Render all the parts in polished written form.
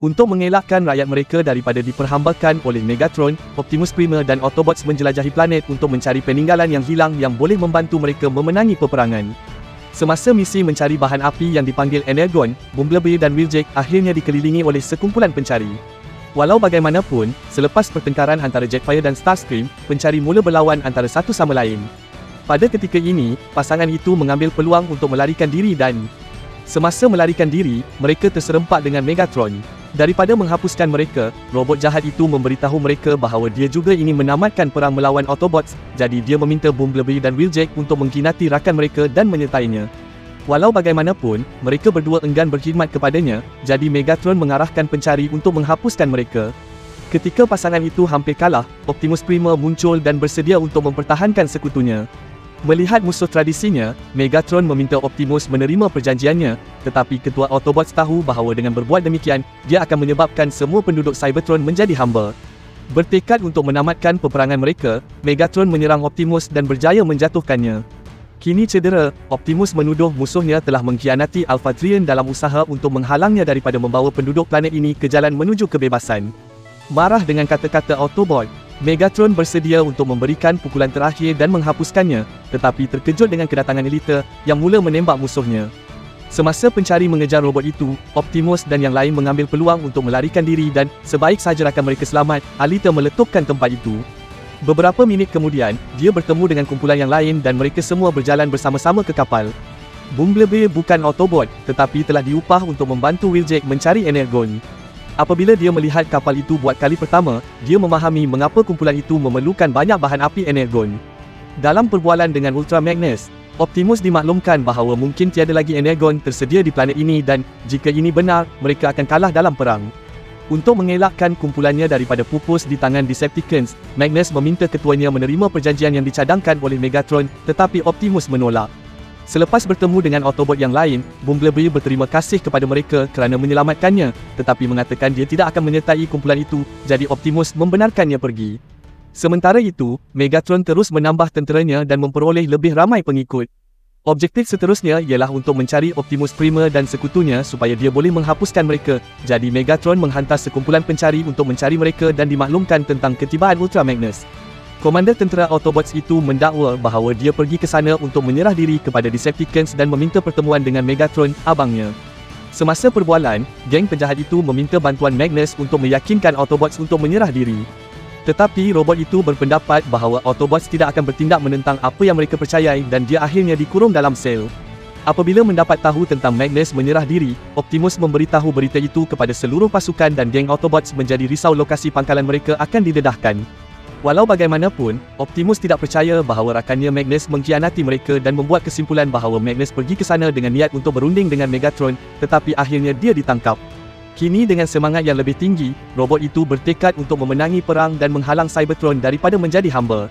Untuk mengelakkan rakyat mereka daripada diperhambakan oleh Megatron, Optimus Prime dan Autobots menjelajahi planet untuk mencari peninggalan yang hilang yang boleh membantu mereka memenangi peperangan. Semasa misi mencari bahan api yang dipanggil Energon, Bumblebee dan Wheeljack akhirnya dikelilingi oleh sekumpulan pencari. Walau bagaimanapun, selepas pertengkaran antara Jetfire dan Starscream, pencari mula berlawan antara satu sama lain. Pada ketika ini, pasangan itu mengambil peluang untuk melarikan diri dan semasa melarikan diri, mereka terserempak dengan Megatron. Daripada menghapuskan mereka, robot jahat itu memberitahu mereka bahawa dia juga ingin menamatkan perang melawan Autobots, jadi dia meminta Bumblebee dan Wheeljack untuk mengkhianati rakan mereka dan menyertainya. Walau bagaimanapun, mereka berdua enggan berkhidmat kepadanya, jadi Megatron mengarahkan pencari untuk menghapuskan mereka. Ketika pasangan itu hampir kalah, Optimus Prime muncul dan bersedia untuk mempertahankan sekutunya. Melihat musuh tradisinya, Megatron meminta Optimus menerima perjanjiannya, tetapi ketua Autobots tahu bahawa dengan berbuat demikian, dia akan menyebabkan semua penduduk Cybertron menjadi hamba. Bertekad untuk menamatkan peperangan mereka, Megatron menyerang Optimus dan berjaya menjatuhkannya. Kini cedera, Optimus menuduh musuhnya telah mengkhianati Alpha Trion dalam usaha untuk menghalangnya daripada membawa penduduk planet ini ke jalan menuju kebebasan. Marah dengan kata-kata Autobot, Megatron bersedia untuk memberikan pukulan terakhir dan menghapuskannya, tetapi terkejut dengan kedatangan Elita yang mula menembak musuhnya. Semasa pencari mengejar robot itu, Optimus dan yang lain mengambil peluang untuk melarikan diri dan, sebaik sahaja rakan mereka selamat, Alita meletupkan tempat itu. Beberapa minit kemudian, dia bertemu dengan kumpulan yang lain dan mereka semua berjalan bersama-sama ke kapal. Bumblebee bukan Autobot, tetapi telah diupah untuk membantu Wheeljack mencari Energon. Apabila dia melihat kapal itu buat kali pertama, dia memahami mengapa kumpulan itu memerlukan banyak bahan api Energon. Dalam perbualan dengan Ultra Magnus, Optimus dimaklumkan bahawa mungkin tiada lagi Energon tersedia di planet ini dan, jika ini benar, mereka akan kalah dalam perang. Untuk mengelakkan kumpulannya daripada pupus di tangan Decepticons, Magnus meminta ketuanya menerima perjanjian yang dicadangkan oleh Megatron, tetapi Optimus menolak. Selepas bertemu dengan Autobot yang lain, Bumblebee berterima kasih kepada mereka kerana menyelamatkannya, tetapi mengatakan dia tidak akan menyertai kumpulan itu, jadi Optimus membenarkannya pergi. Sementara itu, Megatron terus menambah tenteranya dan memperoleh lebih ramai pengikut. Objektif seterusnya ialah untuk mencari Optimus Prime dan sekutunya supaya dia boleh menghapuskan mereka, jadi Megatron menghantar sekumpulan pencari untuk mencari mereka dan dimaklumkan tentang ketibaan Ultra Magnus. Komander tentera Autobots itu mendakwa bahawa dia pergi ke sana untuk menyerah diri kepada Decepticons dan meminta pertemuan dengan Megatron, abangnya. Semasa perbualan, geng penjahat itu meminta bantuan Magnus untuk meyakinkan Autobots untuk menyerah diri. Tetapi robot itu berpendapat bahawa Autobots tidak akan bertindak menentang apa yang mereka percayai dan dia akhirnya dikurung dalam sel. Apabila mendapat tahu tentang Magnus menyerah diri, Optimus memberitahu berita itu kepada seluruh pasukan dan geng Autobots menjadi risau lokasi pangkalan mereka akan didedahkan. Walau bagaimanapun, Optimus tidak percaya bahawa rakannya Magnus mengkhianati mereka dan membuat kesimpulan bahawa Magnus pergi ke sana dengan niat untuk berunding dengan Megatron, tetapi akhirnya dia ditangkap. Kini dengan semangat yang lebih tinggi, robot itu bertekad untuk memenangi perang dan menghalang Cybertron daripada menjadi hamba.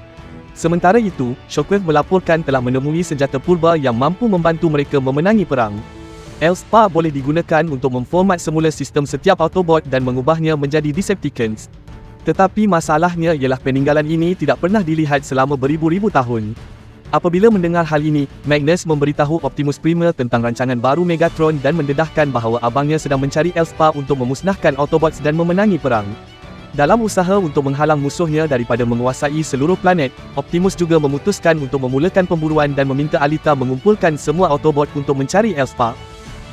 Sementara itu, Shockwave melaporkan telah menemui senjata purba yang mampu membantu mereka memenangi perang. Elspa boleh digunakan untuk memformat semula sistem setiap Autobot dan mengubahnya menjadi Decepticons. Tetapi masalahnya ialah peninggalan ini tidak pernah dilihat selama beribu-ribu tahun. Apabila mendengar hal ini, Magnus memberitahu Optimus Prime tentang rancangan baru Megatron dan mendedahkan bahawa abangnya sedang mencari Elspa untuk memusnahkan Autobots dan memenangi perang. Dalam usaha untuk menghalang musuhnya daripada menguasai seluruh planet, Optimus juga memutuskan untuk memulakan pemburuan dan meminta Alita mengumpulkan semua Autobot untuk mencari Elspa.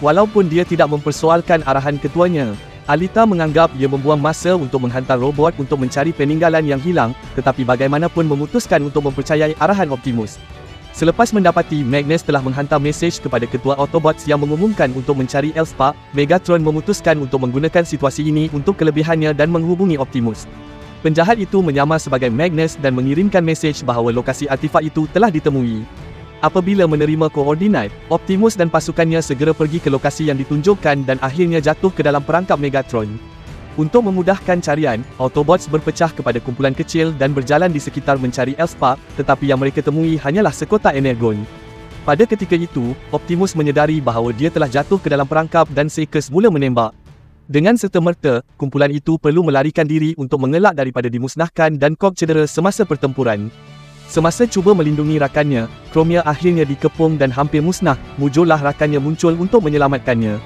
Walaupun dia tidak mempersoalkan arahan ketuanya, Alita menganggap ia membuang masa untuk menghantar robot untuk mencari peninggalan yang hilang, tetapi bagaimanapun memutuskan untuk mempercayai arahan Optimus. Selepas mendapati Magnus telah menghantar mesej kepada ketua Autobots yang mengumumkan untuk mencari Elspa, Megatron memutuskan untuk menggunakan situasi ini untuk kelebihannya dan menghubungi Optimus. Penjahat itu menyamar sebagai Magnus dan mengirimkan mesej bahawa lokasi artifak itu telah ditemui. Apabila menerima koordinat, Optimus dan pasukannya segera pergi ke lokasi yang ditunjukkan dan akhirnya jatuh ke dalam perangkap Megatron. Untuk memudahkan carian, Autobots berpecah kepada kumpulan kecil dan berjalan di sekitar mencari Elspa, tetapi yang mereka temui hanyalah sekotak Energon. Pada ketika itu, Optimus menyedari bahawa dia telah jatuh ke dalam perangkap dan Seekers mula menembak. Dengan serta-merta, kumpulan itu perlu melarikan diri untuk mengelak daripada dimusnahkan dan Korg cedera semasa pertempuran. Semasa cuba melindungi rakannya, Chromia akhirnya dikepung dan hampir musnah. Muncullah rakannya muncul untuk menyelamatkannya.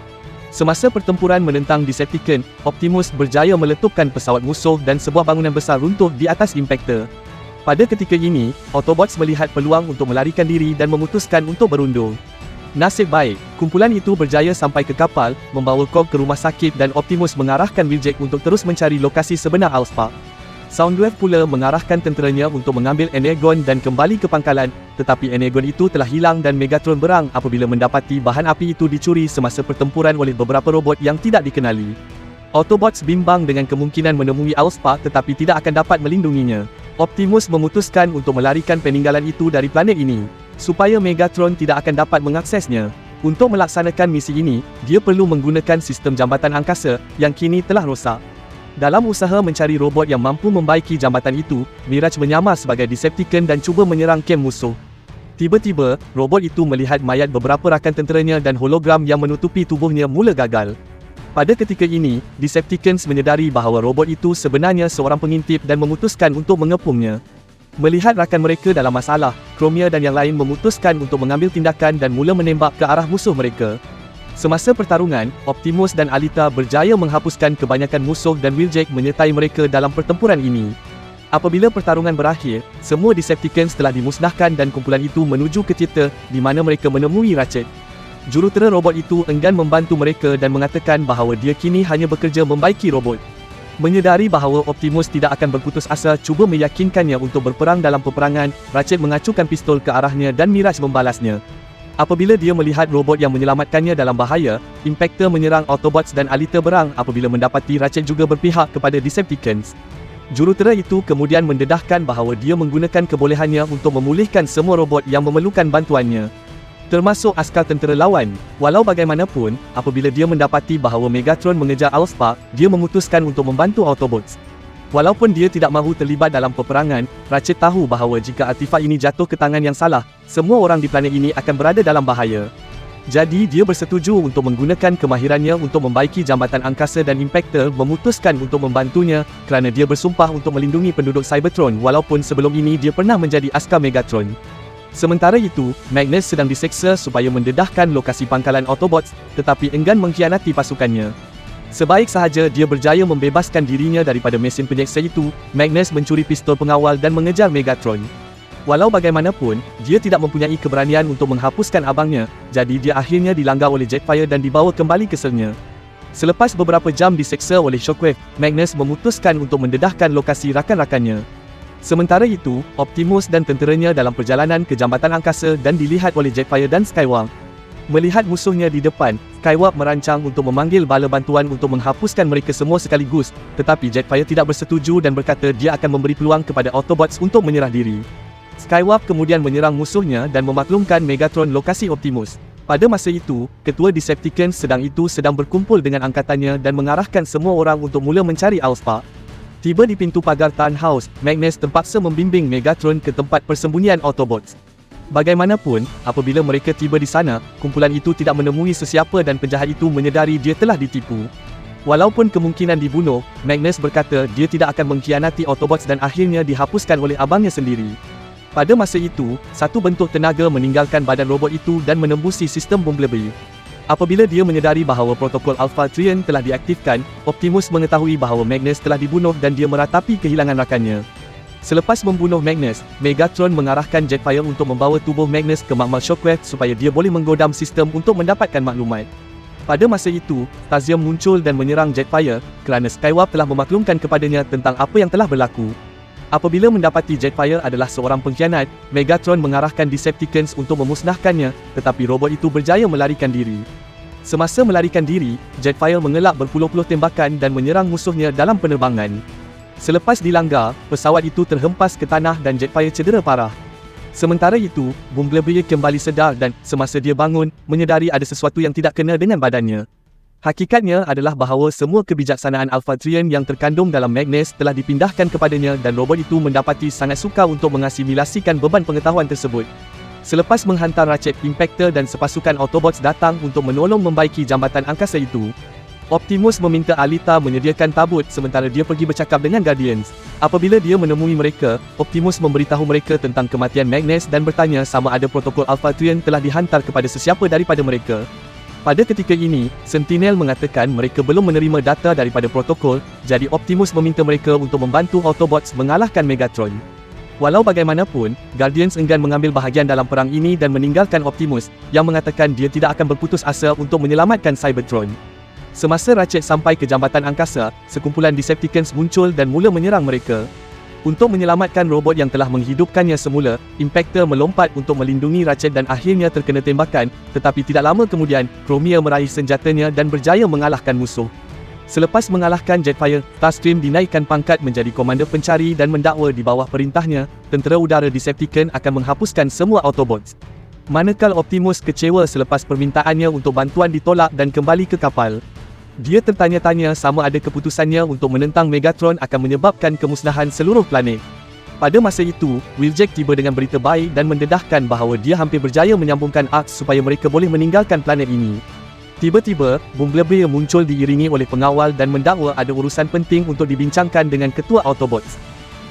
Semasa pertempuran menentang Decepticon, Optimus berjaya meletupkan pesawat musuh dan sebuah bangunan besar runtuh di atas Impactor. Pada ketika ini, Autobots melihat peluang untuk melarikan diri dan memutuskan untuk berundur. Nasib baik, kumpulan itu berjaya sampai ke kapal, membawa Cog ke rumah sakit dan Optimus mengarahkan Wheeljack untuk terus mencari lokasi sebenar Allspark. Soundwave pula mengarahkan tenteranya untuk mengambil Energon dan kembali ke pangkalan, tetapi Energon itu telah hilang dan Megatron berang apabila mendapati bahan api itu dicuri semasa pertempuran oleh beberapa robot yang tidak dikenali. Autobots bimbang dengan kemungkinan menemui Allspark tetapi tidak akan dapat melindunginya. Optimus memutuskan untuk melarikan peninggalan itu dari planet ini, supaya Megatron tidak akan dapat mengaksesnya. Untuk melaksanakan misi ini, dia perlu menggunakan sistem jambatan angkasa yang kini telah rosak. Dalam usaha mencari robot yang mampu membaiki jambatan itu, Mirage menyamar sebagai Decepticon dan cuba menyerang kem musuh. Tiba-tiba, robot itu melihat mayat beberapa rakan tenteranya dan hologram yang menutupi tubuhnya mula gagal. Pada ketika ini, Decepticons menyedari bahawa robot itu sebenarnya seorang pengintip dan memutuskan untuk mengepungnya. Melihat rakan mereka dalam masalah, Chromia dan yang lain memutuskan untuk mengambil tindakan dan mula menembak ke arah musuh mereka. Semasa pertarungan, Optimus dan Alita berjaya menghapuskan kebanyakan musuh dan Wheeljack menyertai mereka dalam pertempuran ini. Apabila pertarungan berakhir, semua Decepticons telah dimusnahkan dan kumpulan itu menuju ke teater di mana mereka menemui Ratchet. Jurutera robot itu enggan membantu mereka dan mengatakan bahawa dia kini hanya bekerja membaiki robot. Menyedari bahawa Optimus tidak akan berputus asa cuba meyakinkannya untuk berperang dalam peperangan, Ratchet mengacukan pistol ke arahnya dan Mirage membalasnya. Apabila dia melihat robot yang menyelamatkannya dalam bahaya, Impactor menyerang Autobots dan Alita berang apabila mendapati Ratchet juga berpihak kepada Decepticons. Jurutera itu kemudian mendedahkan bahawa dia menggunakan kebolehannya untuk memulihkan semua robot yang memerlukan bantuannya, termasuk askar tentera lawan. Walau bagaimanapun, apabila dia mendapati bahawa Megatron mengejar Allspark, dia memutuskan untuk membantu Autobots. Walaupun dia tidak mahu terlibat dalam peperangan, Ratchet tahu bahawa jika artifak ini jatuh ke tangan yang salah, semua orang di planet ini akan berada dalam bahaya. Jadi dia bersetuju untuk menggunakan kemahirannya untuk membaiki jambatan angkasa dan Impactor memutuskan untuk membantunya kerana dia bersumpah untuk melindungi penduduk Cybertron walaupun sebelum ini dia pernah menjadi askar Megatron. Sementara itu, Magnus sedang diseksa supaya mendedahkan lokasi pangkalan Autobots, tetapi enggan mengkhianati pasukannya. Sebaik sahaja dia berjaya membebaskan dirinya daripada mesin penyeksa itu, Magnus mencuri pistol pengawal dan mengejar Megatron. Walau bagaimanapun, dia tidak mempunyai keberanian untuk menghapuskan abangnya, jadi dia akhirnya dilanggar oleh Jetfire dan dibawa kembali ke selnya. Selepas beberapa jam diseksa oleh Shockwave, Magnus memutuskan untuk mendedahkan lokasi rakan-rakannya. Sementara itu, Optimus dan tenteranya dalam perjalanan ke jambatan angkasa dan dilihat oleh Jetfire dan Skywarp. Melihat musuhnya di depan, Skywarp merancang untuk memanggil bala bantuan untuk menghapuskan mereka semua sekaligus, tetapi Jetfire tidak bersetuju dan berkata dia akan memberi peluang kepada Autobots untuk menyerah diri. Skywarp kemudian menyerang musuhnya dan memaklumkan Megatron lokasi Optimus. Pada masa itu, ketua Decepticons sedang berkumpul dengan angkatannya dan mengarahkan semua orang untuk mula mencari Allspark. Tiba di pintu pagar Tarn House, Magnus terpaksa membimbing Megatron ke tempat persembunyian Autobots. Bagaimanapun, apabila mereka tiba di sana, kumpulan itu tidak menemui sesiapa dan penjahat itu menyedari dia telah ditipu. Walaupun kemungkinan dibunuh, Magnus berkata dia tidak akan mengkhianati Autobots dan akhirnya dihapuskan oleh abangnya sendiri. Pada masa itu, satu bentuk tenaga meninggalkan badan robot itu dan menembusi sistem Bumblebee. Apabila dia menyedari bahawa protokol Alpha Trion telah diaktifkan, Optimus mengetahui bahawa Magnus telah dibunuh dan dia meratapi kehilangan rakannya. Selepas membunuh Magnus, Megatron mengarahkan Jetfire untuk membawa tubuh Magnus ke makmal Shockwave supaya dia boleh menggodam sistem untuk mendapatkan maklumat. Pada masa itu, Tazia muncul dan menyerang Jetfire kerana Skywarp telah memaklumkan kepadanya tentang apa yang telah berlaku. Apabila mendapati Jetfire adalah seorang pengkhianat, Megatron mengarahkan Decepticons untuk memusnahkannya, tetapi robot itu berjaya melarikan diri. Semasa melarikan diri, Jetfire mengelak berpuluh-puluh tembakan dan menyerang musuhnya dalam penerbangan. Selepas dilanggar, pesawat itu terhempas ke tanah dan Jetfire cedera parah. Sementara itu, Bumblebee kembali sedar dan, semasa dia bangun, menyedari ada sesuatu yang tidak kena dengan badannya. Hakikatnya adalah bahawa semua kebijaksanaan Alpha Trion yang terkandung dalam Magnus telah dipindahkan kepadanya dan robot itu mendapati sangat sukar untuk mengasimilasikan beban pengetahuan tersebut. Selepas menghantar Ratchet, Impactor dan sepasukan Autobots datang untuk menolong membaiki jambatan angkasa itu, Optimus meminta Alita menyediakan tabut sementara dia pergi bercakap dengan Guardians. Apabila dia menemui mereka, Optimus memberitahu mereka tentang kematian Magnus dan bertanya sama ada protokol Alpha Trion telah dihantar kepada sesiapa daripada mereka. Pada ketika ini, Sentinel mengatakan mereka belum menerima data daripada protokol, jadi Optimus meminta mereka untuk membantu Autobots mengalahkan Megatron. Walau bagaimanapun, Guardians enggan mengambil bahagian dalam perang ini dan meninggalkan Optimus, yang mengatakan dia tidak akan berputus asa untuk menyelamatkan Cybertron. Semasa Ratchet sampai ke jambatan angkasa, sekumpulan Decepticons muncul dan mula menyerang mereka. Untuk menyelamatkan robot yang telah menghidupkannya semula, Impactor melompat untuk melindungi Ratchet dan akhirnya terkena tembakan, tetapi tidak lama kemudian, Chromia meraih senjatanya dan berjaya mengalahkan musuh. Selepas mengalahkan Jetfire, Starscream dinaikkan pangkat menjadi komander pencari dan mendakwa di bawah perintahnya, tentera udara Decepticon akan menghapuskan semua Autobots. Manakala Optimus kecewa selepas permintaannya untuk bantuan ditolak dan kembali ke kapal. Dia tertanya-tanya sama ada keputusannya untuk menentang Megatron akan menyebabkan kemusnahan seluruh planet. Pada masa itu, Wheeljack tiba dengan berita baik dan mendedahkan bahawa dia hampir berjaya menyambungkan aks supaya mereka boleh meninggalkan planet ini. Tiba-tiba, Bumblebee muncul diiringi oleh pengawal dan mendakwa ada urusan penting untuk dibincangkan dengan ketua Autobots.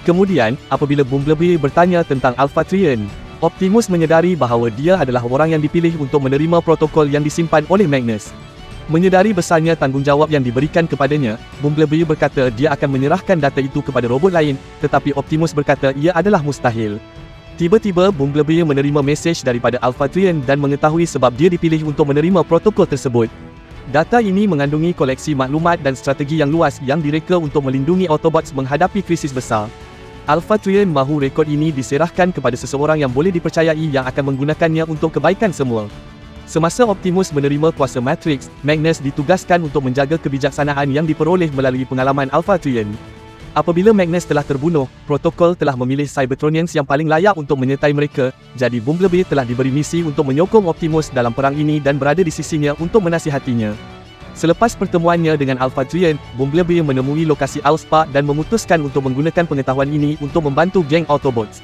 Kemudian, apabila Bumblebee bertanya tentang Alpha Trion, Optimus menyedari bahawa dia adalah orang yang dipilih untuk menerima protokol yang disimpan oleh Magnus. Menyedari besarnya tanggungjawab yang diberikan kepadanya, Bumblebee berkata dia akan menyerahkan data itu kepada robot lain, tetapi Optimus berkata ia adalah mustahil. Tiba-tiba Bumblebee menerima mesej daripada Alpha Trion dan mengetahui sebab dia dipilih untuk menerima protokol tersebut. Data ini mengandungi koleksi maklumat dan strategi yang luas yang direka untuk melindungi Autobots menghadapi krisis besar. Alpha Trion mahu rekod ini diserahkan kepada seseorang yang boleh dipercayai yang akan menggunakannya untuk kebaikan semua. Semasa Optimus menerima kuasa Matrix, Magnus ditugaskan untuk menjaga kebijaksanaan yang diperoleh melalui pengalaman Alpha Trion. Apabila Magnus telah terbunuh, protokol telah memilih Cybertronians yang paling layak untuk menyertai mereka, jadi Bumblebee telah diberi misi untuk menyokong Optimus dalam perang ini dan berada di sisinya untuk menasihatinya. Selepas pertemuannya dengan Alpha Trion, Bumblebee menemui lokasi Allspark dan memutuskan untuk menggunakan pengetahuan ini untuk membantu geng Autobots.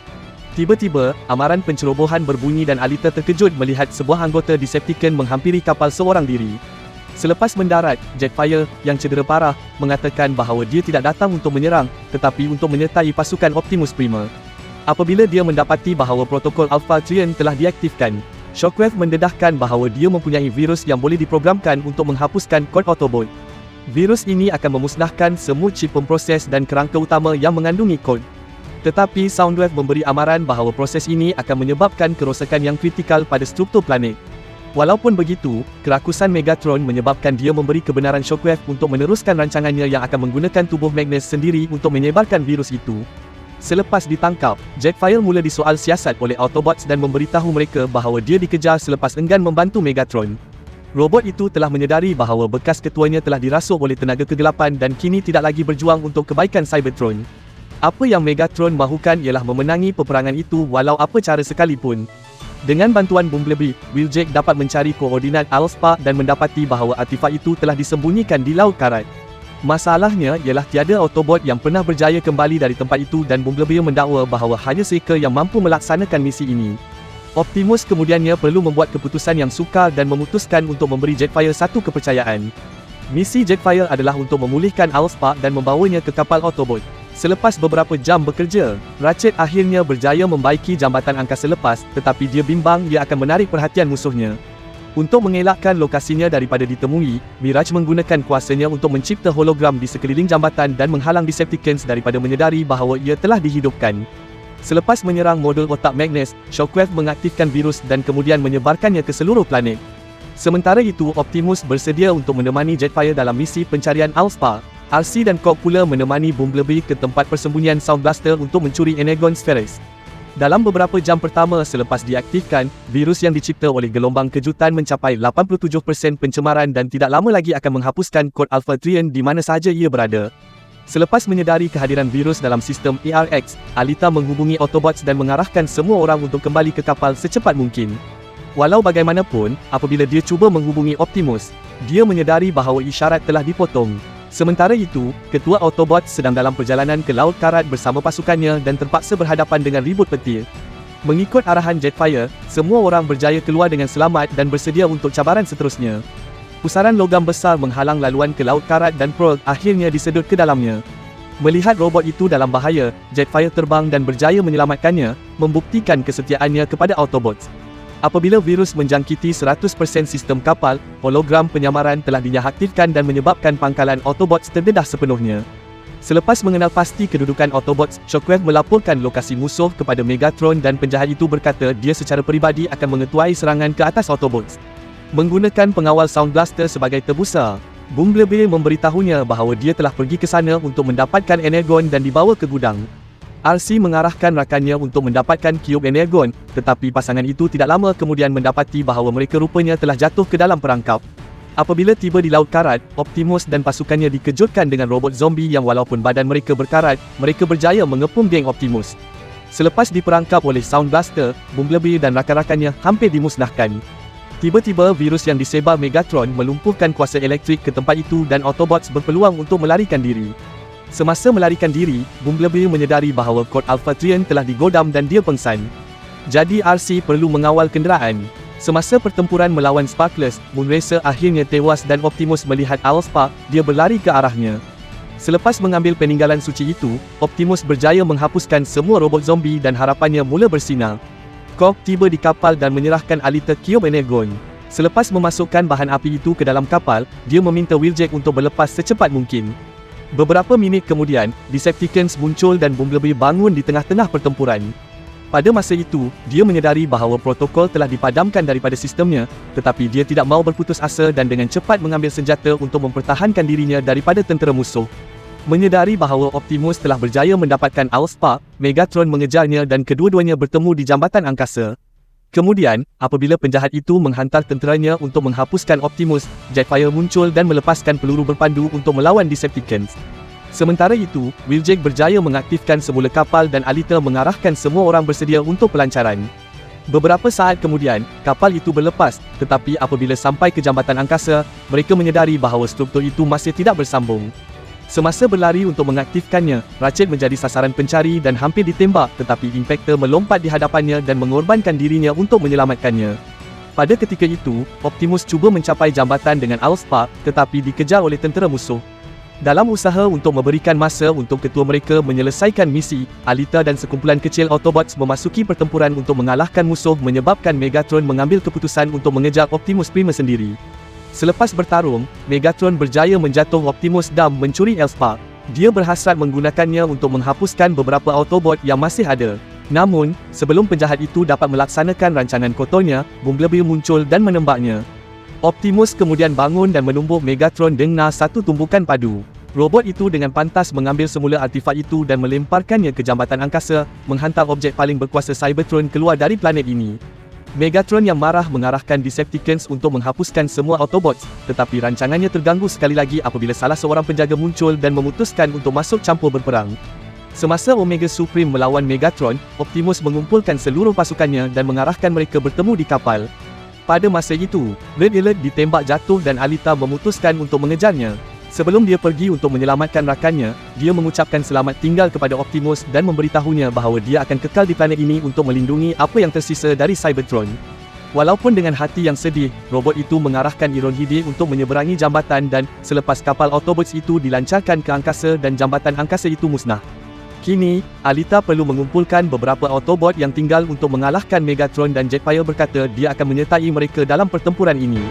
Tiba-tiba, amaran pencerobohan berbunyi dan Alita terkejut melihat sebuah anggota Decepticon menghampiri kapal seorang diri. Selepas mendarat, Jetfire, yang cedera parah, mengatakan bahawa dia tidak datang untuk menyerang, tetapi untuk menyertai pasukan Optimus Prima. Apabila dia mendapati bahawa protokol Alpha Trion telah diaktifkan, Shockwave mendedahkan bahawa dia mempunyai virus yang boleh diprogramkan untuk menghapuskan kod Autobot. Virus ini akan memusnahkan semua chip pemproses dan kerangka utama yang mengandungi kod. Tetapi Soundwave memberi amaran bahawa proses ini akan menyebabkan kerosakan yang kritikal pada struktur planet. Walaupun begitu, kerakusan Megatron menyebabkan dia memberi kebenaran Shockwave untuk meneruskan rancangannya yang akan menggunakan tubuh Magnus sendiri untuk menyebarkan virus itu. Selepas ditangkap, Jetfire mula disoal siasat oleh Autobots dan memberitahu mereka bahawa dia dikejar selepas enggan membantu Megatron. Robot itu telah menyedari bahawa bekas ketuanya telah dirasuk oleh tenaga kegelapan dan kini tidak lagi berjuang untuk kebaikan Cybertron. Apa yang Megatron mahukan ialah memenangi peperangan itu walau apa cara sekalipun. Dengan bantuan Bumblebee, Wheeljack dapat mencari koordinat Allspark dan mendapati bahawa artifak itu telah disembunyikan di Laut Karat. Masalahnya ialah tiada Autobot yang pernah berjaya kembali dari tempat itu dan Bumblebee mendakwa bahawa hanya Seeker yang mampu melaksanakan misi ini. Optimus kemudiannya perlu membuat keputusan yang sukar dan memutuskan untuk memberi Jetfire satu kepercayaan. Misi Jetfire adalah untuk memulihkan Allspark dan membawanya ke kapal Autobot. Selepas beberapa jam bekerja, Ratchet akhirnya berjaya membaiki jambatan angkasa lepas, tetapi dia bimbang dia akan menarik perhatian musuhnya. Untuk mengelakkan lokasinya daripada ditemui, Mirage menggunakan kuasanya untuk mencipta hologram di sekeliling jambatan dan menghalang Decepticons daripada menyedari bahawa ia telah dihidupkan. Selepas menyerang modul otak Magnus, Shockwave mengaktifkan virus dan kemudian menyebarkannya ke seluruh planet. Sementara itu, Optimus bersedia untuk menemani Jetfire dalam misi pencarian Allspark. RC dan Cog pula menemani Bumblebee ke tempat persembunyian Sound Blaster untuk mencuri Energon Spheres. Dalam beberapa jam pertama selepas diaktifkan, virus yang dicipta oleh gelombang kejutan mencapai 87% pencemaran dan tidak lama lagi akan menghapuskan kod Alpha Trion di mana sahaja ia berada. Selepas menyedari kehadiran virus dalam sistem ARX, Alita menghubungi Autobots dan mengarahkan semua orang untuk kembali ke kapal secepat mungkin. Walau bagaimanapun, apabila dia cuba menghubungi Optimus, dia menyedari bahawa isyarat telah dipotong. Sementara itu, ketua Autobots sedang dalam perjalanan ke Laut Karat bersama pasukannya dan terpaksa berhadapan dengan ribut petir. Mengikut arahan Jetfire, semua orang berjaya keluar dengan selamat dan bersedia untuk cabaran seterusnya. Pusaran logam besar menghalang laluan ke Laut Karat dan Prowl akhirnya disedut ke dalamnya. Melihat robot itu dalam bahaya, Jetfire terbang dan berjaya menyelamatkannya, membuktikan kesetiaannya kepada Autobots. Apabila virus menjangkiti 100% sistem kapal, hologram penyamaran telah diaktifkan dan menyebabkan pangkalan Autobots terdedah sepenuhnya. Selepas mengenal pasti kedudukan Autobots, Shockwave melaporkan lokasi musuh kepada Megatron dan penjahat itu berkata dia secara peribadi akan mengetuai serangan ke atas Autobots. Menggunakan pengawal Sound Blaster sebagai tebusa, Bumblebee memberitahunya bahawa dia telah pergi ke sana untuk mendapatkan Energon dan dibawa ke gudang. RC mengarahkan rakannya untuk mendapatkan Cube Energon, tetapi pasangan itu tidak lama kemudian mendapati bahawa mereka rupanya telah jatuh ke dalam perangkap. Apabila tiba di Laut Karat, Optimus dan pasukannya dikejutkan dengan robot zombie yang walaupun badan mereka berkarat, mereka berjaya mengepung geng Optimus. Selepas diperangkap oleh Sound Blaster, Bumblebee dan rakan-rakannya hampir dimusnahkan. Tiba-tiba virus yang disebar Megatron melumpuhkan kuasa elektrik ke tempat itu dan Autobots berpeluang untuk melarikan diri. Semasa melarikan diri, Bumblebee menyedari bahawa kod Alpha Trion telah digodam dan dia pengsan. Jadi RC perlu mengawal kenderaan. Semasa pertempuran melawan Sparkless, Moonracer akhirnya tewas dan Optimus melihat Allspark, dia berlari ke arahnya. Selepas mengambil peninggalan suci itu, Optimus berjaya menghapuskan semua robot zombie dan harapannya mula bersinar. Korg tiba di kapal dan menyerahkan Alita Cube Energon. Selepas memasukkan bahan api itu ke dalam kapal, dia meminta Wheeljack untuk berlepas secepat mungkin. Beberapa minit kemudian, Decepticons muncul dan Bumblebee bangun di tengah-tengah pertempuran. Pada masa itu, dia menyedari bahawa protokol telah dipadamkan daripada sistemnya, tetapi dia tidak mahu berputus asa dan dengan cepat mengambil senjata untuk mempertahankan dirinya daripada tentera musuh. Menyedari bahawa Optimus telah berjaya mendapatkan Allspark, Megatron mengejarnya dan kedua-duanya bertemu di jambatan angkasa. Kemudian, apabila penjahat itu menghantar tenteranya untuk menghapuskan Optimus, Jetfire muncul dan melepaskan peluru berpandu untuk melawan Decepticons. Sementara itu, Wheeljack berjaya mengaktifkan semula kapal dan Alita mengarahkan semua orang bersedia untuk pelancaran. Beberapa saat kemudian, kapal itu berlepas, tetapi apabila sampai ke jambatan angkasa, mereka menyedari bahawa struktur itu masih tidak bersambung. Semasa berlari untuk mengaktifkannya, Ratchet menjadi sasaran pencari dan hampir ditembak, tetapi Impactor melompat di hadapannya dan mengorbankan dirinya untuk menyelamatkannya. Pada ketika itu, Optimus cuba mencapai jambatan dengan Allspark, tetapi dikejar oleh tentera musuh. Dalam usaha untuk memberikan masa untuk ketua mereka menyelesaikan misi, Alita dan sekumpulan kecil Autobots memasuki pertempuran untuk mengalahkan musuh menyebabkan Megatron mengambil keputusan untuk mengejar Optimus Prime sendiri. Selepas bertarung, Megatron berjaya menjatuh Optimus dan mencuri Allspark. Dia berhasrat menggunakannya untuk menghapuskan beberapa Autobot yang masih ada. Namun, sebelum penjahat itu dapat melaksanakan rancangan kotornya, Bumblebee muncul dan menembaknya. Optimus kemudian bangun dan menumbuk Megatron dengan satu tumbukan padu. Robot itu dengan pantas mengambil semula artifak itu dan melemparkannya ke jambatan angkasa, menghantar objek paling berkuasa Cybertron keluar dari planet ini. Megatron yang marah mengarahkan Decepticons untuk menghapuskan semua Autobots, tetapi rancangannya terganggu sekali lagi apabila salah seorang penjaga muncul dan memutuskan untuk masuk campur berperang. Semasa Omega Supreme melawan Megatron, Optimus mengumpulkan seluruh pasukannya dan mengarahkan mereka bertemu di kapal. Pada masa itu, Red Alert ditembak jatuh dan Alita memutuskan untuk mengejarnya. Sebelum dia pergi untuk menyelamatkan rakannya, dia mengucapkan selamat tinggal kepada Optimus dan memberitahunya bahawa dia akan kekal di planet ini untuk melindungi apa yang tersisa dari Cybertron. Walaupun dengan hati yang sedih, robot itu mengarahkan Iron Hide untuk menyeberangi jambatan dan, selepas kapal Autobots itu dilancarkan ke angkasa dan jambatan angkasa itu musnah. Kini, Alita perlu mengumpulkan beberapa Autobot yang tinggal untuk mengalahkan Megatron dan Jetfire berkata dia akan menyertai mereka dalam pertempuran ini.